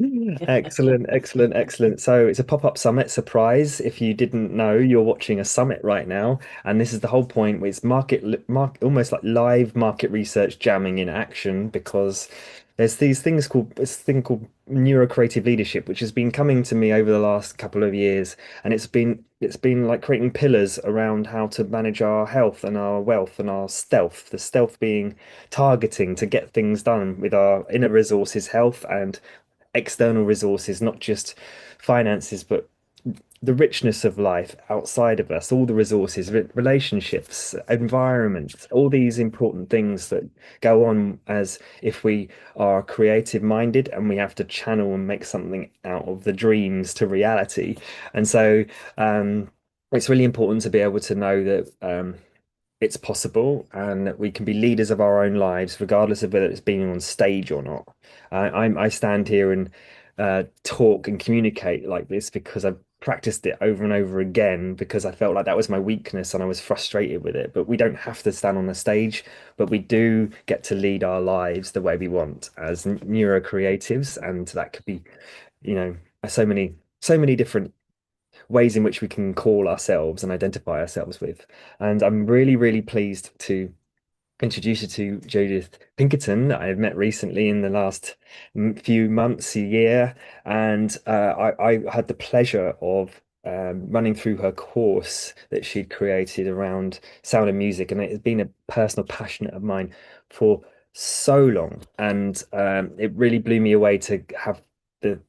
Excellent, excellent, excellent. So it's a pop-up summit surprise. If you didn't know, you're watching a summit right now, and this is the whole point. It's almost like live market research jamming in action because there's these things called this thing called NeuroCreative Leadership, which has been coming to me over the last couple of years, and it's been like creating pillars around how to manage our health and our wealth and our stealth. The stealth being targeting to get things done with our inner resources, health, and external resources, not just finances, but the richness of life outside of us, all the resources, relationships, environment, all these important things that go on as if we are creative minded and we have to channel and make something out of the dreams to reality. And so it's really important to be able to know that it's possible and that we can be leaders of our own lives, regardless of whether it's being on stage or not. I stand here and talk and communicate like this because I've practiced it over and over again because I felt like that was my weakness and I was frustrated with it. But we don't have to stand on the stage, but we do get to lead our lives the way we want as neuro creatives, and that could be, you know, so many different ways in which we can call ourselves and identify ourselves with. And I'm really, really pleased to introduce you to Judith Pinkerton that I've met recently in the last few months, a year. And I had the pleasure of running through her course that she'd created around sound and music. And it has been a personal passion of mine for so long. And it really blew me away to have the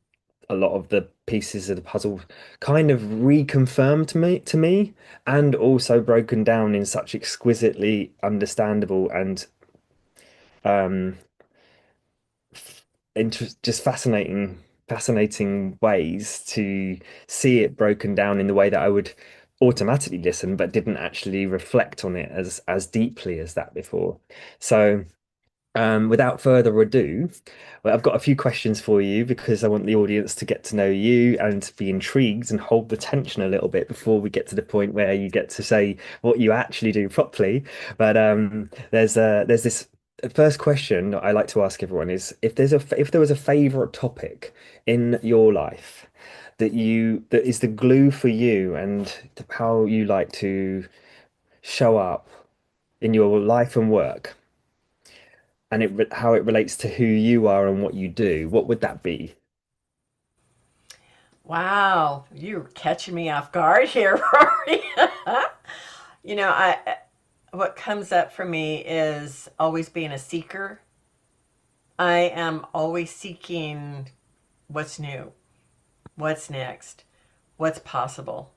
a lot of the pieces of the puzzle kind of reconfirmed to me and also broken down in such exquisitely understandable and um just fascinating ways to see it broken down in the way that I would automatically listen but didn't actually reflect on it as deeply as that before. So without further ado, well, I've got a few questions for you because I want the audience to get to know you and to be intrigued and hold the tension a little bit before we get to the point where you get to say what you actually do properly. But there's this first question that I like to ask everyone is if there was a favorite topic in your life that is the glue for you and how you like to show up in your life and work and how it relates to who you are and what you do, what would that be? Wow, you're catching me off guard here, Rory. You know, I what comes up for me is always being a seeker. I am always seeking what's new, what's next, what's possible.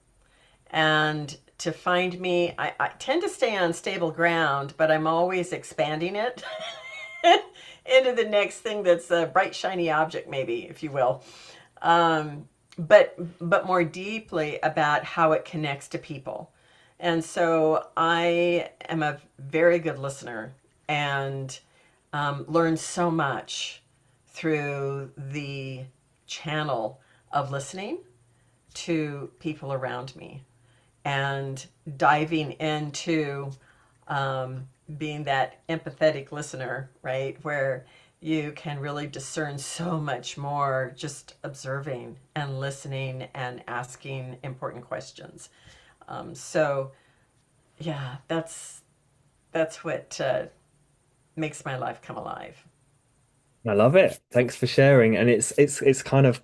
And to find me, I tend to stay on stable ground, but I'm always expanding it into the next thing that's a bright, shiny object, maybe, if you will. But more deeply about how it connects to people. And so I am a very good listener and learn so much through the channel of listening to people around me and diving into being that empathetic listener, right? Where you can really discern so much more just observing and listening and asking important questions. So, yeah, that's what makes my life come alive. I love it. Thanks for sharing. And it's kind of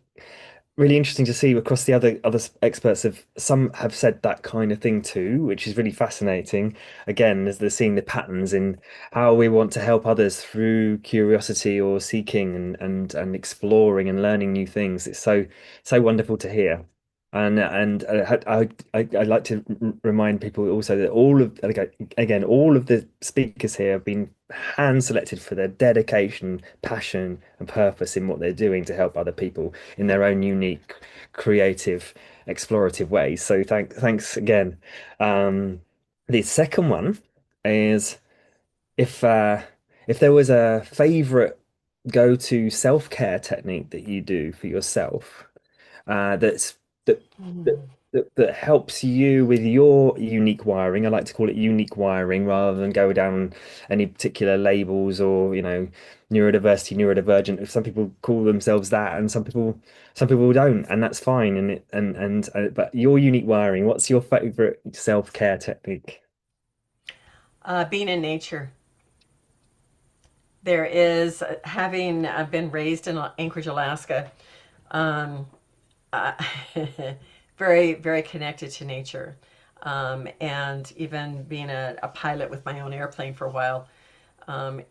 really interesting to see across the other experts have some have said that kind of thing too, which is really fascinating. Again, as they're seeing the patterns in how we want to help others through curiosity or seeking and exploring and learning new things. It's so wonderful to hear. And I'd like to remind people also that again all of the speakers here have been hand selected for their dedication, passion, and purpose in what they're doing to help other people in their own unique, creative, explorative ways. So thanks again. The second one is if uh, if there was a favorite go-to self-care technique that you do for yourself, that's that, that Mm. that helps you with your unique wiring. I like to call it unique wiring rather than go down any particular labels or, neurodiversity, neurodivergent. If some people call themselves that, and some people don't, and that's fine. But your unique wiring, what's your favorite self-care technique? Being in nature. There is, having been raised in Anchorage, Alaska, um, uh, very, very connected to nature. And even being a pilot with my own airplane for a while,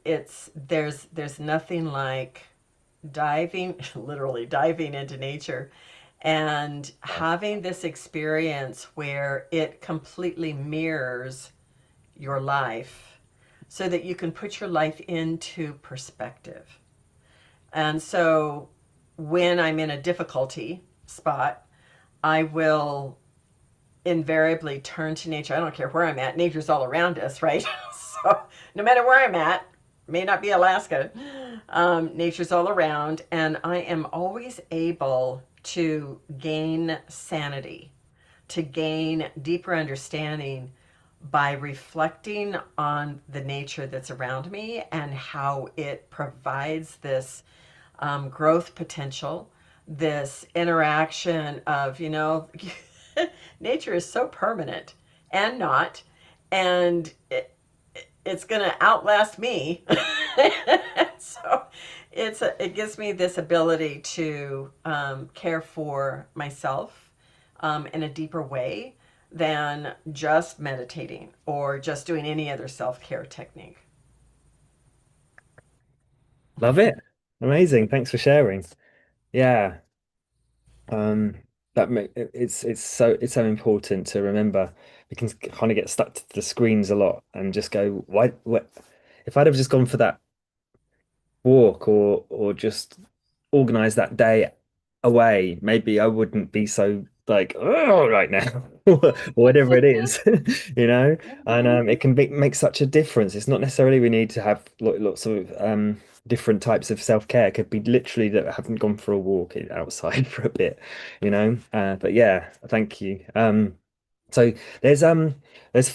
there's nothing like diving, literally diving into nature and having this experience where it completely mirrors your life so that you can put your life into perspective. And so when I'm in a difficulty spot, I will invariably turn to nature. I don't care where I'm at, nature's all around us, right? So no matter where I'm at, may not be Alaska, nature's all around, and I am always able to gain sanity, to gain deeper understanding by reflecting on the nature that's around me and how it provides this growth potential, this interaction of, nature is so permanent and not, and it's going to outlast me. So it gives me this ability to care for myself in a deeper way than just meditating or just doing any other self-care technique. Love it. Amazing. Thanks for sharing. Yeah. Um, it's so important to remember. We can kind of get stuck to the screens a lot and just go, why, what? If I'd have just gone for that walk or just organize that day away, maybe I wouldn't be so like, oh, right now, or whatever it is, you know. And Mhm. it can make such a difference. It's not necessarily we need to have lots of different types of self-care. It could be literally that I haven't gone for a walk outside for a bit, you know. But yeah, thank you. So there's um there's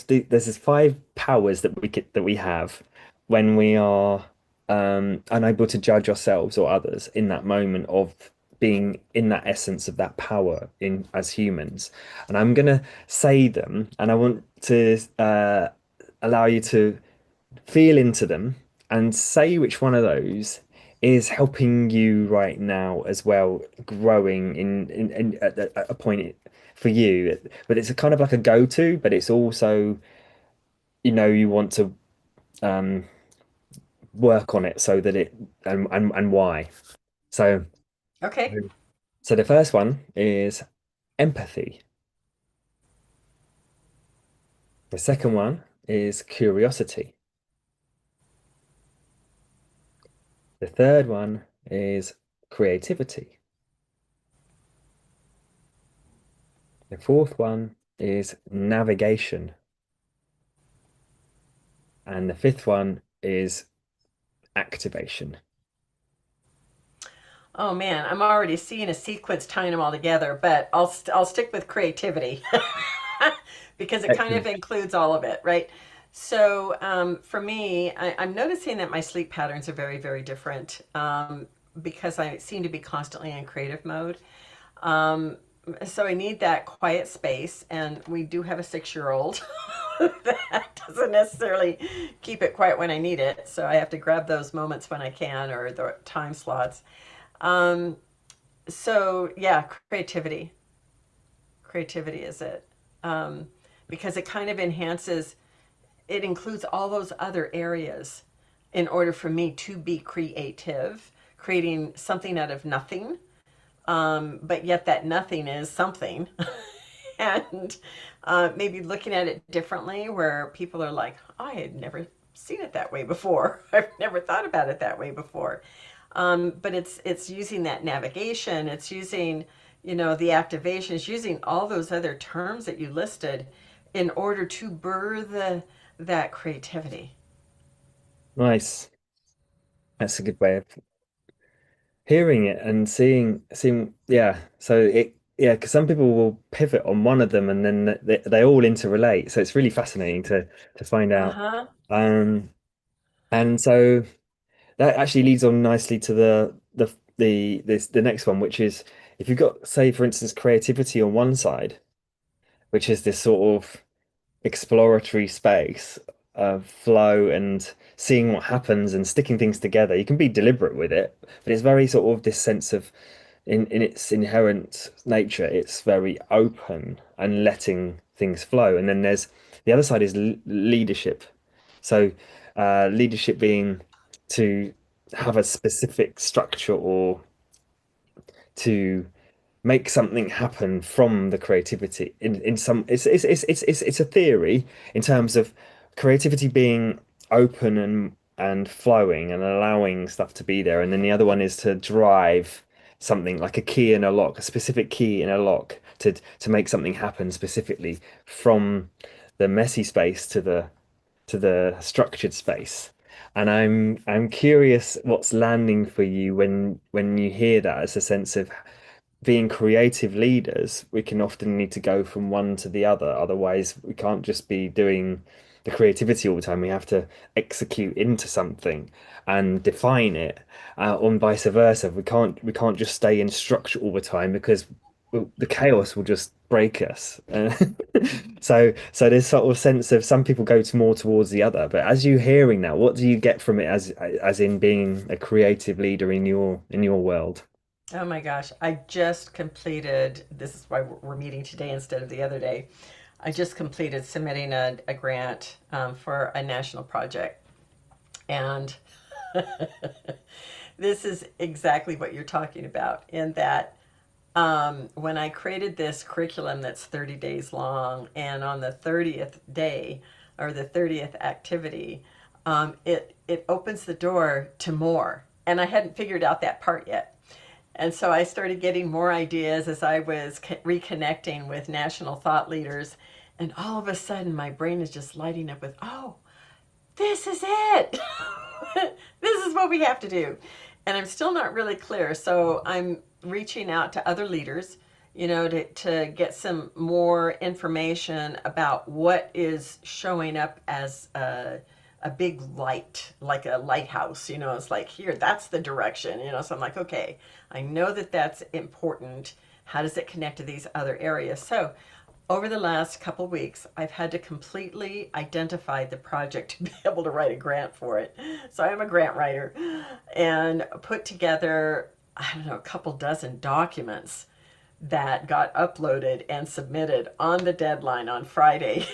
this five powers that we have when we are unable to judge ourselves or others in that moment of being in that essence of that power in as humans. And I'm gonna say them, and I want to allow you to feel into them and say which one of those is helping you right now as well, growing in at a point for you. But it's a kind of like a go-to, but it's also, you want to um, work on it so that it and why. So, Okay. so the first one is empathy. The second one is curiosity. The third one is creativity. The fourth one is navigation. And the fifth one is activation. Oh man, I'm already seeing a sequence tying them all together, but I'll stick with creativity because it kind of Excellent. includes all of it, right? So for me, I'm noticing that my sleep patterns are very, very different because I seem to be constantly in creative mode. Um, so I need that quiet space, and we do have a 6 year old that doesn't necessarily keep it quiet when I need it. So I have to grab those moments when I can or the time slots. Um, so yeah, creativity is it, um, because it kind of enhances, it includes all those other areas in order for me to be creative, creating something out of nothing, but yet that nothing is something. And maybe looking at it differently where people are like, I had never seen it that way before. I've never thought about it that way before. But it's using that navigation, it's using, the activation, it's using all those other terms that you listed in order to birth that creativity. Nice. That's a good way of hearing it and seeing, yeah. So yeah, because some people will pivot on one of them and then they all interrelate. So it's really fascinating to find out. Uh-huh. Um, and so that actually leads on nicely to the next one, which is if you've got, say, for instance, creativity on one side, which is this sort of exploratory space of flow and seeing what happens and sticking things together. You can be deliberate with it, but it's very sort of this sense of in its inherent nature, it's very open and letting things flow. And then there's the other side is leadership. So leadership being to have a specific structure or to make something happen from the creativity in some it's a theory in terms of creativity being open and flowing and allowing stuff to be there, and then the other one is to drive something like a key in a lock, a specific key in a lock to make something happen specifically from the messy space to the structured space. And I'm curious what's landing for you when you hear that as a sense of being creative leaders, we can often need to go from one to the other. Otherwise, we can't just be doing the creativity all the time. We have to execute into something and define it, and vice versa. We can't just stay in structure all the time because the chaos will just break us. So there's sort of sense of some people go to more towards the other. But as you're hearing that, what do you get from it as in being a creative leader in your world? Oh my gosh, I just completed, this is why we're meeting today instead of the other day. I just completed submitting a grant for a national project. And this is exactly what you're talking about, in that when I created this curriculum that's 30 days long, and on the 30th day or the 30th activity, it opens the door to more. And I hadn't figured out that part yet. And so I started getting more ideas as I was reconnecting with national thought leaders. And all of a sudden, my brain is just lighting up with, oh, this is it. This is what we have to do. And I'm still not really clear. So I'm reaching out to other leaders, to get some more information about what is showing up as a big light, like a lighthouse. It's like, here, that's the direction. So I'm like, okay, I know that that's important. How does it connect to these other areas? So over the last couple of weeks, I've had to completely identify the project to be able to write a grant for it. So I am a grant writer, and put together, I don't know, a couple dozen documents that got uploaded and submitted on the deadline on Friday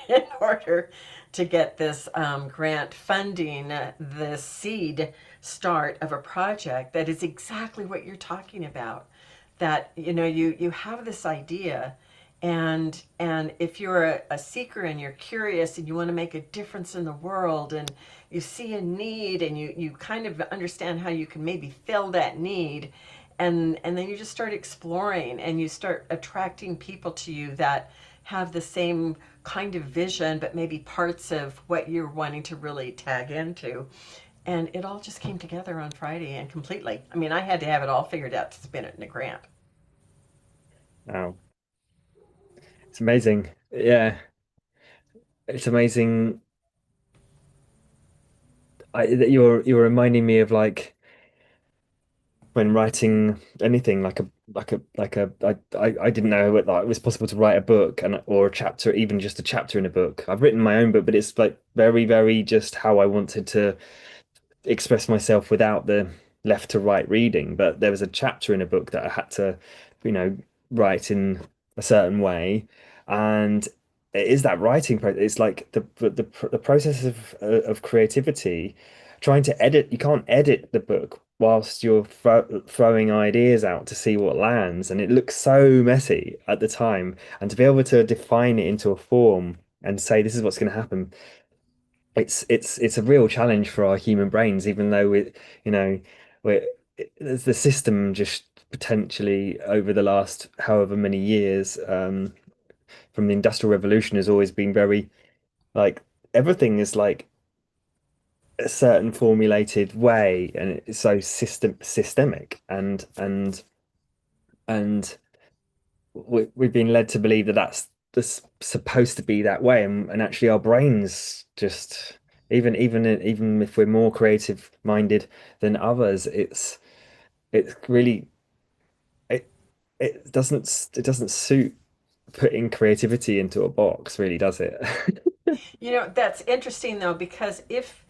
in order to get this grant funding, the seed start of a project that is exactly what you're talking about. That you have this idea, and if you're a seeker and you're curious and you want to make a difference in the world, and you see a need, and you kind of understand how you can maybe fill that need, and then you just start exploring and you start attracting people to you that have the same kind of vision, but maybe parts of what you're wanting to really tag into. And it all just came together on Friday, and completely. I mean, I had to have it all figured out to spin it in a grant. Wow. It's amazing. Yeah, it's amazing. That you're reminding me of like when writing anything I didn't know that it was possible to write a book and or a chapter, even just a chapter in a book. I've written my own book, but it's like very, very just how I wanted to express myself without the left to right reading. But there was a chapter in a book that I had to, you know, write in a certain way, and it is that writing process. It's like the process of creativity. Trying to edit, you can't edit the book whilst you're throwing ideas out to see what lands, and it looks so messy at the time. And to be able to define it into a form and say this is what's going to happen, it's a real challenge for our human brains, even though you know we're the system just potentially over the last however many years from the Industrial Revolution has always been very like everything is like a certain formulated way, and it's so systemic and we've been led to believe that that's supposed to be that way, and actually our brains just even if we're more creative minded than others, it's really it it doesn't suit putting creativity into a box, really, does it? You know, that's interesting though, because if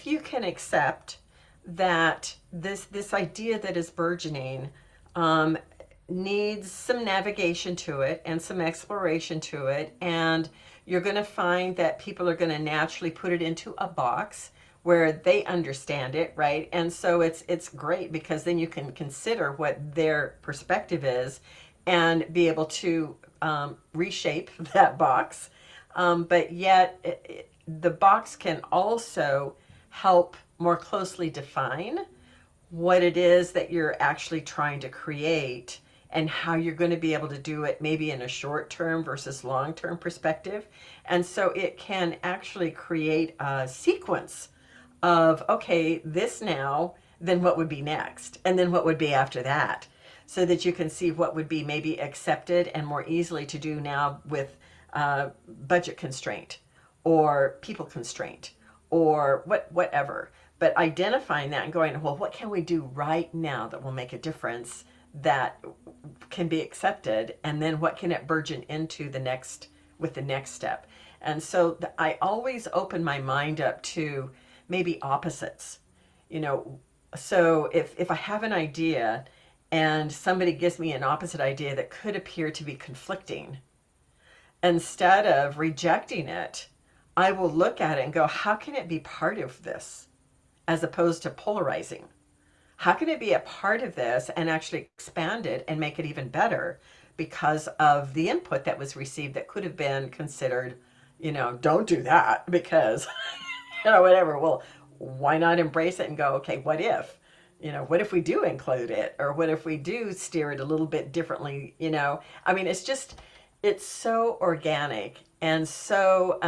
you can accept that this idea that is burgeoning um, needs some navigation to it and some exploration to it, and you're going to find that people are going to naturally put it into a box where they understand it, right? And so it's great because then you can consider what their perspective is and be able to reshape that box, but yet the box can also help more closely define what it is that you're actually trying to create and how you're going to be able to do it maybe in a short term versus long term perspective. And so it can actually create a sequence of, okay, this now, then what would be next? And then what would be after that? So that you can see what would be maybe accepted and more easily to do now with budget constraint or people constraint or whatever. But identifying that and going, well, what can we do right now that will make a difference that can be accepted? And then what can it burgeon into the next with the next step? And so I always open my mind up to maybe opposites. You know, so if I have an idea and somebody gives me an opposite idea that could appear to be conflicting, instead of rejecting it, I will look at it and go, how can it be part of this as opposed to polarizing? How can it be a part of this and actually expand it and make it even better because of the input that was received that could have been considered, don't do that because, whatever. Well, why not embrace it and go, okay, what if? What if we do include it? Or what if we do steer it a little bit differently? I mean, it's so organic and so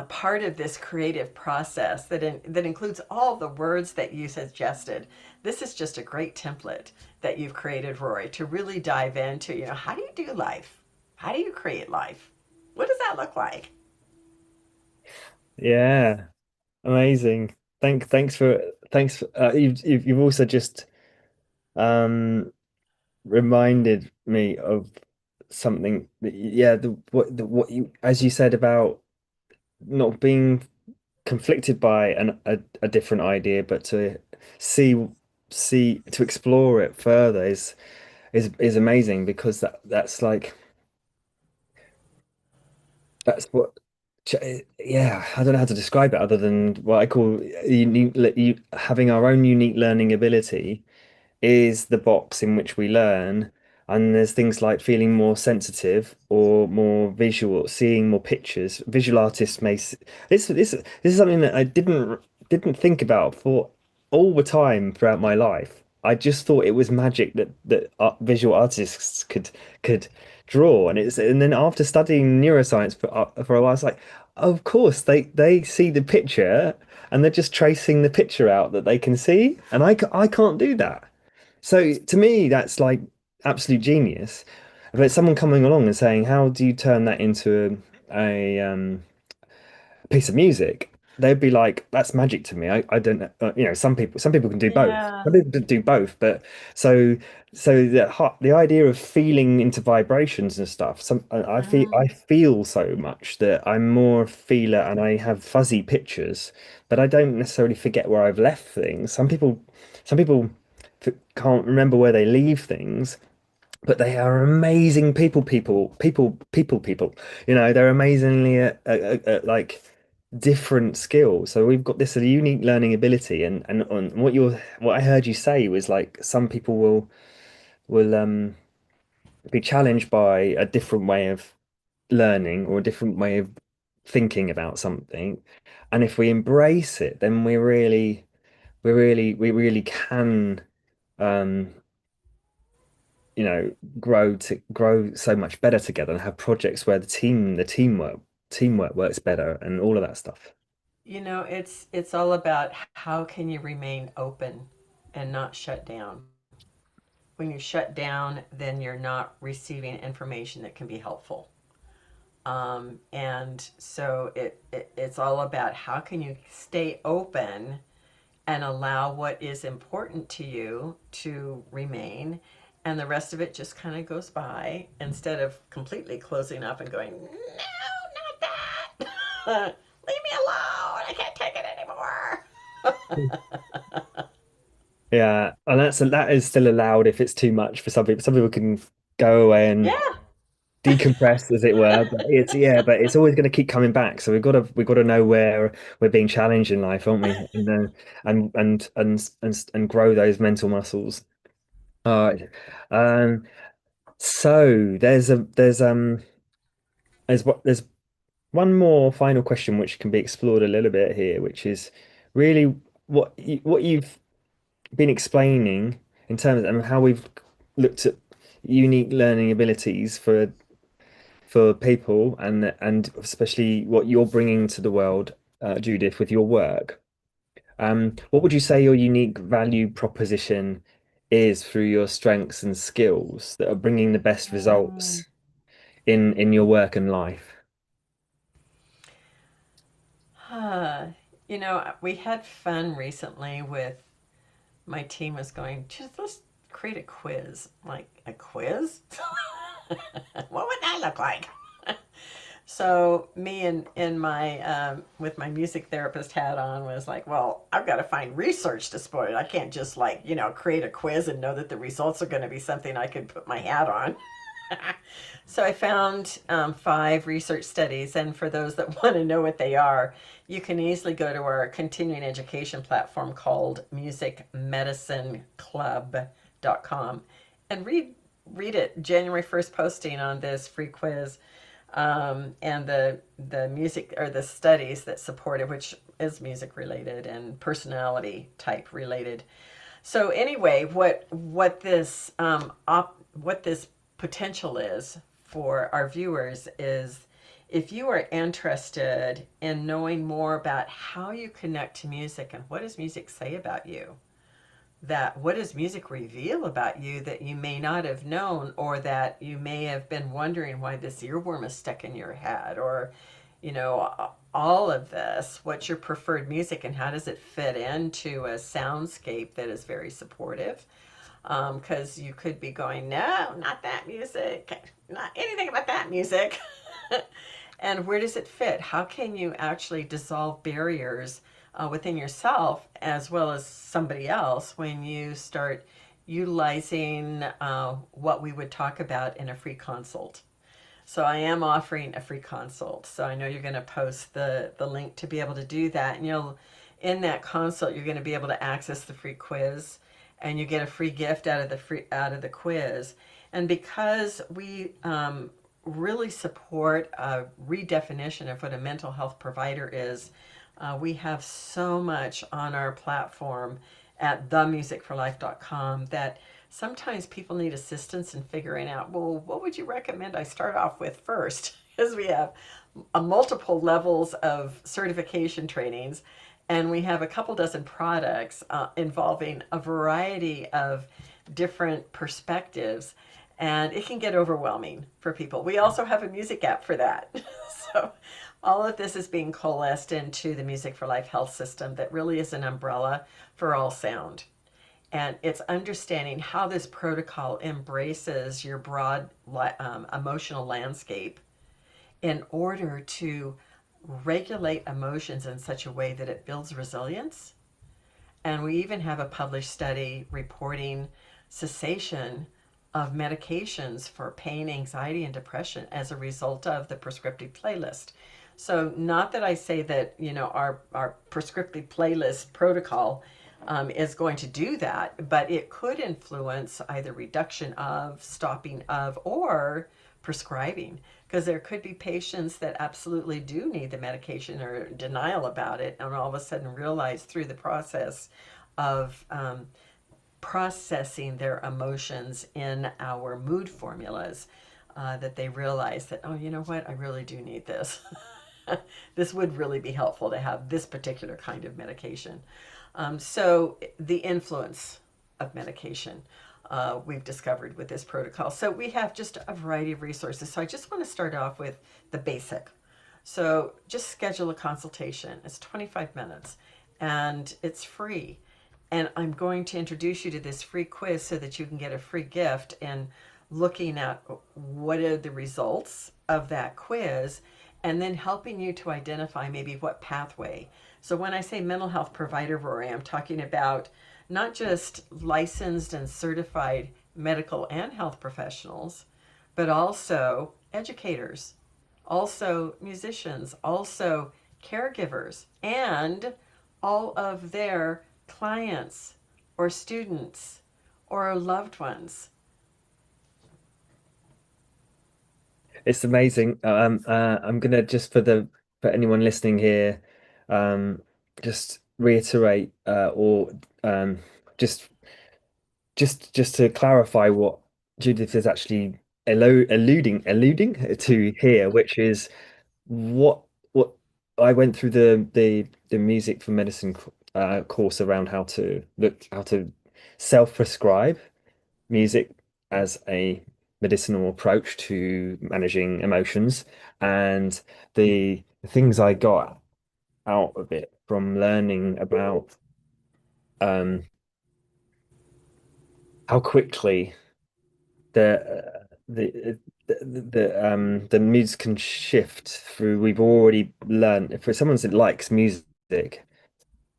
part of this creative process that includes all the words that you suggested. This is just a great template that you've created, Rory, to really dive into. How do you do life? How do you create life? What does that look like? Yeah, amazing. Thanks for you've also just um reminded me of something that, yeah, what you, as you said about not being conflicted by a different idea, but to see to explore it further is amazing, because that's like that's what yeah, I don't know how to describe it other than what I call having our own unique learning ability is the box in which we learn. And there's things like feeling more sensitive or more visual, seeing more pictures. Visual artists this is something that I didn't think about for all the time throughout my life. I just thought it was magic that visual artists could draw, and then after studying neuroscience for a while, it's like, of course they see the picture and they're just tracing the picture out that they can see, and I can't do that. So to me, that's like absolute genius. But someone coming along and saying, "How do you turn that into a piece of music?" They'd be like, "That's magic to me." I don't know. Some people can do both. Yeah. Some people do both. But so the idea of feeling into vibrations and stuff. I feel so much that I'm more a feeler and I have fuzzy pictures, but I don't necessarily forget where I've left things. Some people can't remember where they leave things, but they are amazing people. They're amazingly at like different skills. So we've got this unique learning ability, and on what I heard you say was like some people will be challenged by a different way of learning or a different way of thinking about something, and if we embrace it, then we really can um grow so much better together and have projects where the teamwork works better and all of that stuff. It's all about how can you remain open and not shut down when you shut down, then you're not receiving information that can be helpful. And so it's all about how can you stay open and allow what is important to you to remain, and the rest of it just kind of goes by instead of completely closing up and going, no, not that. Leave me alone. I can't take it anymore. Yeah, and that is still allowed if it's too much for some people. Some people can go away and Yeah. decompress, as it were. But it's yeah, but it's always going to keep coming back. So we've got to know where we're being challenged in life, aren't we? And grow those mental muscles. All right. Um. So there's one more final question which can be explored a little bit here, which is really what you've been explaining in terms of how we've looked at unique learning abilities for people and especially what you're bringing to the world, Judith, with your work. What would you say your unique value proposition is through your strengths and skills that are bringing the best Mm. results in your work and life? Huh. You know, we had fun recently with my team was going, just let's create a quiz. Like, a quiz? What would that look like? So me and my with my music therapist hat on was like, well, I've got to find research to support it. I can't just like, create a quiz and know that the results are going to be something I could put my hat on. So I found 5 research studies, and for those that want to know what they are, you can easily go to our continuing education platform called musicmedicineclub.com and read it. January 1st posting on this free quiz, and the music or the studies that support it, which is music related and personality type related. So anyway, what this potential is for our viewers is if you are interested in knowing more about how you connect to music and what does music say about you, that what does music reveal about you that you may not have known, or that you may have been wondering why this earworm is stuck in your head, or all of this, what's your preferred music and how does it fit into a soundscape that is very supportive, because you could be going, no, not that music, not anything about that music. And where does it fit? How can you actually dissolve barriers within yourself as well as somebody else when you start utilizing what we would talk about in a free consult? So I am offering a free consult. So I know you're going to post the link to be able to do that. And in that consult, you're going to be able to access the free quiz, and you get a free gift out of the quiz. And because we really support a redefinition of what a mental health provider is, we have so much on our platform at themusicforlife.com that sometimes people need assistance in figuring out, well, what would you recommend I start off with first? Because we have multiple levels of certification trainings, and we have a couple dozen products involving a variety of different perspectives, and it can get overwhelming for people. We also have a music app for that. So all of this is being coalesced into the Music for Life health system that really is an umbrella for all sound. And it's understanding how this protocol embraces your broad emotional landscape in order to regulate emotions in such a way that it builds resilience. And we even have a published study reporting cessation of medications for pain, anxiety, and depression as a result of the prescriptive playlist. So, not that I say that our prescriptive playlist protocol is going to do that, but it could influence either reduction of, stopping of, or prescribing, because there could be patients that absolutely do need the medication or denial about it, and all of a sudden realize through the process of processing their emotions in our mood formulas, that they realize that, oh, you know what, I really do need this. This would really be helpful to have this particular kind of medication. So the influence of medication we've discovered with this protocol. So we have just a variety of resources. So I just want to start off with the basic. So just schedule a consultation. It's 25 minutes and it's free. And I'm going to introduce you to this free quiz so that you can get a free gift in looking at what are the results of that quiz and then helping you to identify maybe what pathway. So when I say mental health provider, Rory, I'm talking about not just licensed and certified medical and health professionals, but also educators, also musicians, also caregivers, and all of their clients or students or loved ones. It's amazing. I'm gonna just for anyone listening here, um, just reiterate or just just to clarify what Judith is actually alluding to here, which is what what I went through the music for medicine course around how to self-prescribe music as a medicinal approach to managing emotions, and the things I got out of it from learning about um, how quickly the moods can shift through. We've already learned if someone that likes music,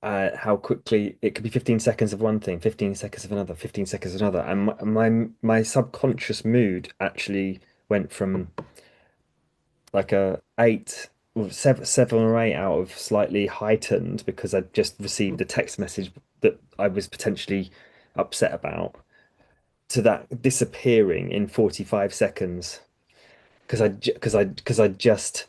how quickly it could be 15 seconds of one thing, 15 seconds of another, 15 seconds of another. And my subconscious mood actually went from like a eight or seven or eight out of slightly heightened because I just received a text message that I was potentially upset about to that disappearing in 45 seconds because I just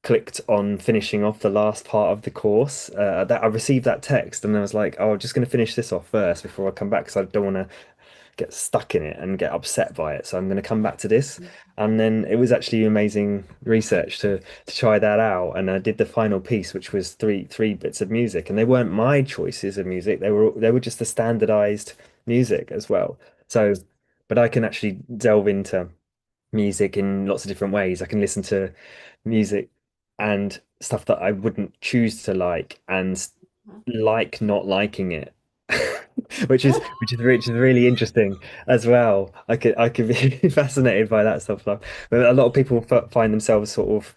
clicked on finishing off the last part of the course. That I received that text and I was like, oh, I'm just going to finish this off first before I come back because I don't want to get stuck in it and get upset by it. So I'm going to come back to this. And then it was actually amazing research to try that out. And I did the final piece, which was three bits of music, and they weren't my choices of music. They were just the standardized music as well. So, but I can actually delve into music in lots of different ways. I can listen to music and stuff that I wouldn't choose to like and like not liking it. Which is really interesting as well. I could be fascinated by that stuff. But a lot of people find themselves sort of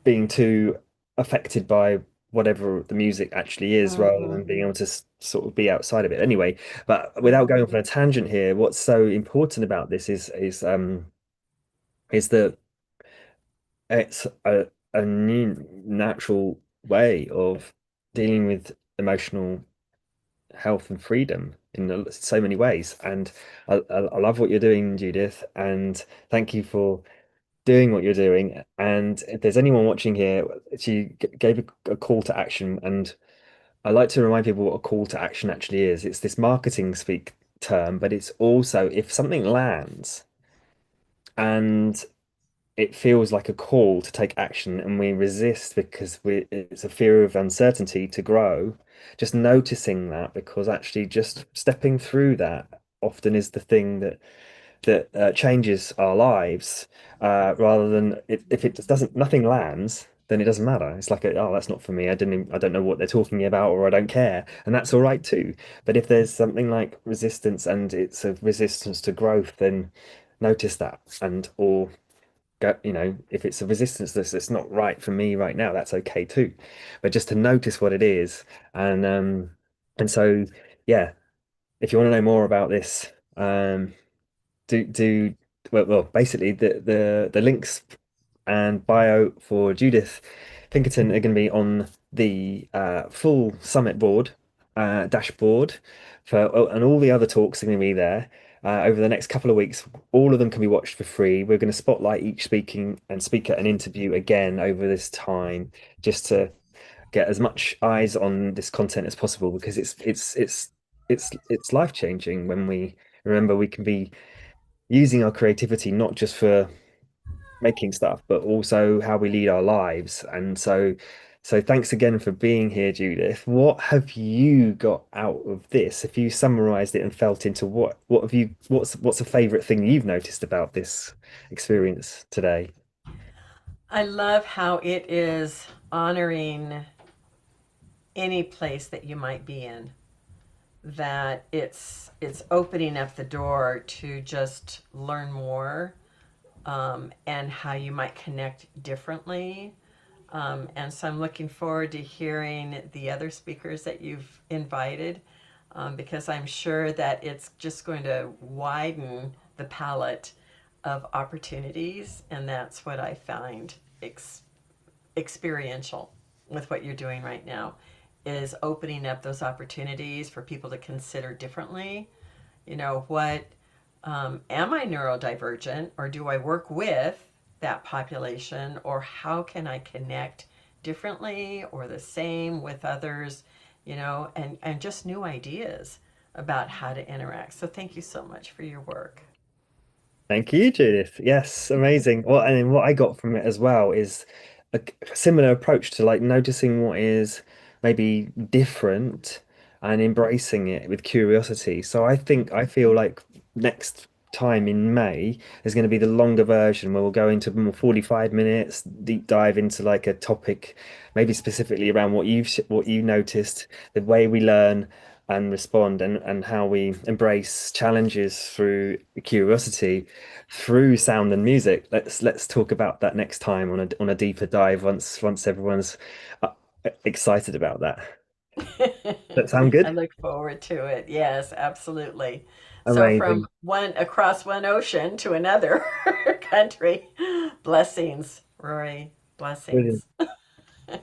being too affected by whatever the music actually is rather Mm-hmm. than being able to sort of be outside of it anyway. But without Mm-hmm. going off on a tangent here, what's so important about this is that it's a new natural way of dealing with emotional health and freedom in so many ways. And I love what you're doing, Judith, and thank you for doing what you're doing. And if there's anyone watching here, she gave a call to action, and I like to remind people what a call to action actually is. It's this marketing speak term, but it's also if something lands and it feels like a call to take action and we resist because it's a fear of uncertainty to grow, just noticing that, because actually just stepping through that often is the thing that changes our lives, rather than if it just doesn't, nothing lands, then it doesn't matter. It's like, oh, that's not for me. I don't know what they're talking about, or I don't care, and that's all right too. But if there's something like resistance and it's a resistance to growth, then notice that, and or go, if it's a resistance that's not right for me right now, that's okay too. But just to notice what it is, and so yeah, if you want to know more about this, do well, basically the links and bio for Judith Pinkerton are going to be on the full summit board dashboard and all the other talks are going to be there over the next couple of weeks. All of them can be watched for free. We're going to spotlight each speaking and speaker and interview again over this time, just to get as much eyes on this content as possible, because it's life changing when we remember we can be using our creativity not just for making stuff, but also how we lead our lives. And so So thanks again for being here, Judith. What have you got out of this? If you summarized it and felt into what have you what's a favorite thing you've noticed about this experience today? I love how it is honoring any place that you might be in, that it's opening up the door to just learn more, and how you might connect differently. And so I'm looking forward to hearing the other speakers that you've invited, because I'm sure that it's just going to widen the palette of opportunities. And that's what I find experiential with what you're doing right now, is opening up those opportunities for people to consider differently. What, am I neurodivergent, or do I work with that population, or how can I connect differently or the same with others, and just new ideas about how to interact. So thank you so much for your work. Thank you, Judith. Yes, amazing. Well, and then what I got from it as well is a similar approach to like noticing what is maybe different and embracing it with curiosity. So I feel like next time in May is going to be the longer version where we'll go into more 45 minutes, deep dive into like a topic, maybe specifically around what you noticed, the way we learn and respond and how we embrace challenges through curiosity through sound and music. Let's talk about that next time on a deeper dive once everyone's uh, excited about that. That sound I good? look forward to it. Yes, absolutely. So from Amazing. one across one ocean to another country. Blessings, Rory. Brilliant. Blessings.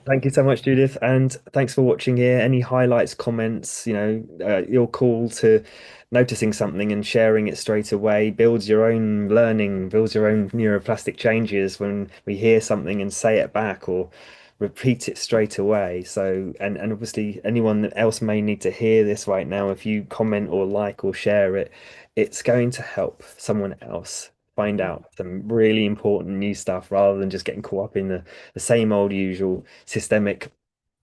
Thank you so much, Judith, and thanks for watching here. Any highlights, comments, your call to noticing something and sharing it straight away builds your own learning, builds your own neuroplastic changes when we hear something and say it back or repeat it straight away. So, and obviously anyone that else may need to hear this right now, if you comment or like or share it, it's going to help someone else find out some really important new stuff rather than just getting caught up in the same old usual systemic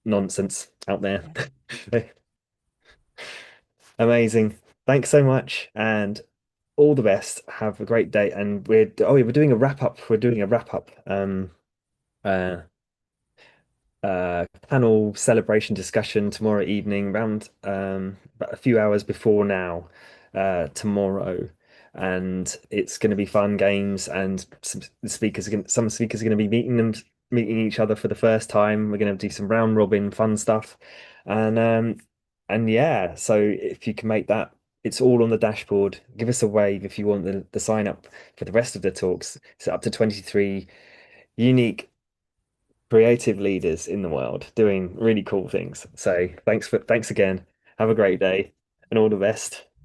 nonsense out there. Yeah. Amazing. Thanks so much and all the best. Have a great day. And we're doing a wrap up. We're doing a wrap up uh panel celebration discussion tomorrow evening, around about a few hours before now, tomorrow, and it's going to be fun games, and some speakers are going to be meeting each other for the first time. We're going to do some round robin fun stuff, and yeah, so if you can make that. It's all on the dashboard. Give us a wave if you want the sign up for the rest of the talks. It's up to 23 unique creative leaders in the world doing really cool things. So thanks again. Have a great day and all the best.